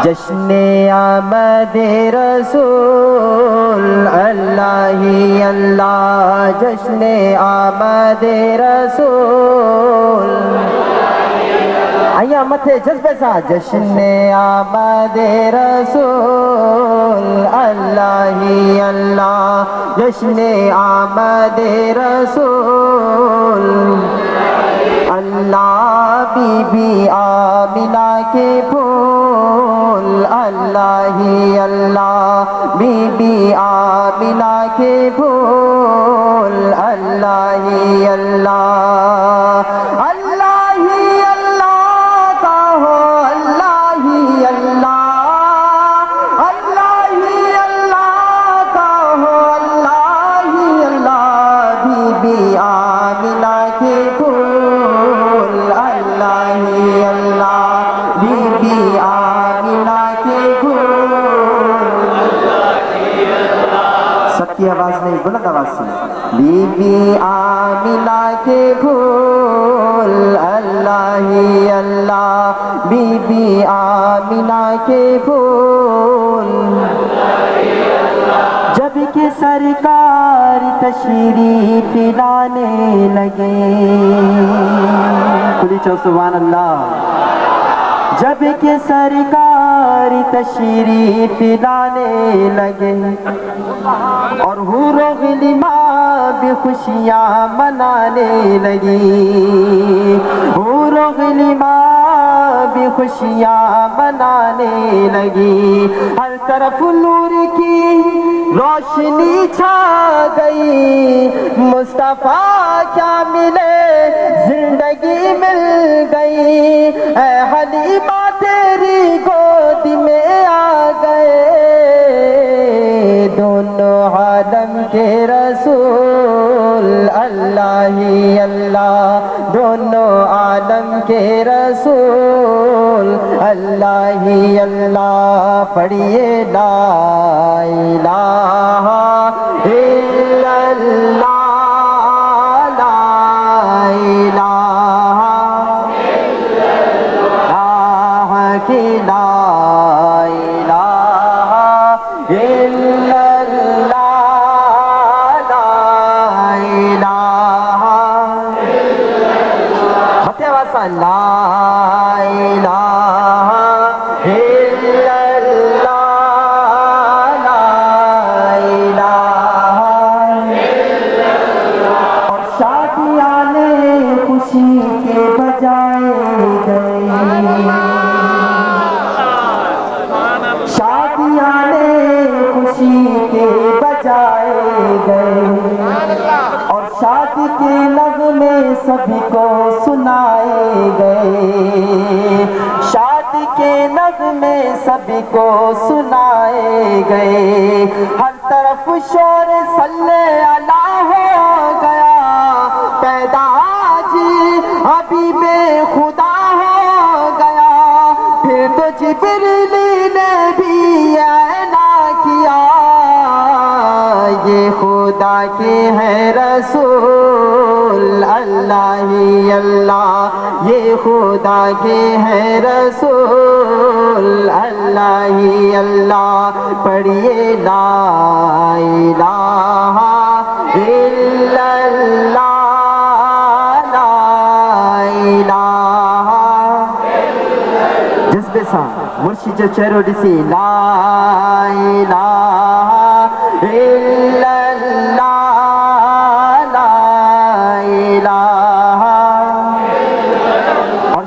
جشن آمد رسول اللہ ہی اللہ، جشن آمد رسول آئیے متھے جذبے سا، جشن آمد رسول اللہ ہی اللہ، جشن آمد رسول اللہ، بی بی آمنہ کے پھول اللہ ہی اللہ، بی بی آمنہ کے پھول اللہ ہی اللہ، اللہ ہی اللہ کہو اللہ ہی اللہ، اللہ ہی اللہ کہو اللہ ہی اللہ، بی بی آمنہ کے پھول اللہ ہی اللہ، بی بی آمنہ کے پھول اللہ ہی اللہ، سب کی آواز نہیں بلند آواز سے، بی بی آمنہ کے پھول اللہ ہی اللہ، بی بی آمنہ کے پھول اللہ ہی اللہ، جب کہ سرکار تشریف لانے لگے، کھلی چو سبحان اللہ، جب کہ سرکار تشریف لانے لگے اور حور و غلمان بھی خوشیاں منانے لگی، حور و غلمان بھی خوشیاں منانے لگی، ہر طرف نور کی روشنی چھا گئی، مصطفیٰ کیا ملے زندگی مل گئی، اے حلیمہ تیری گود میں آ گئے دونوں عالم کے رسول اللہ ہی اللہ، دونوں عالم کے رسول اللہ ہی اللہ، پڑھیے لا الہ الا اللہ، لا الہ کہ لا الہ الا اللہ، لا الہ بتے واسا، لا الہ الا اللہ، لا الہ الا اللہ، اور شادیاں خوشی کے بجائے گئی، خوشی کے بجائے گئے، اور شادی کے نغمے سبھی کو سنائے گئے، شادی کے نغمے سبھی کو سنائے گئے، ہر طرف شور صلی اللہ ہو گیا پیدا، جی حبیب خدا ہو گیا، پھر تو جبریل نے بھی یہ خدا کے ہیں رسول اللہ ہی اللہ، یہ خدا کے ہیں رسول اللہ ہی اللہ، پڑھیے لا الہ الا اللہ، لا الہ جذبے سا مرشد جو چہرو ڈسی، لا الہ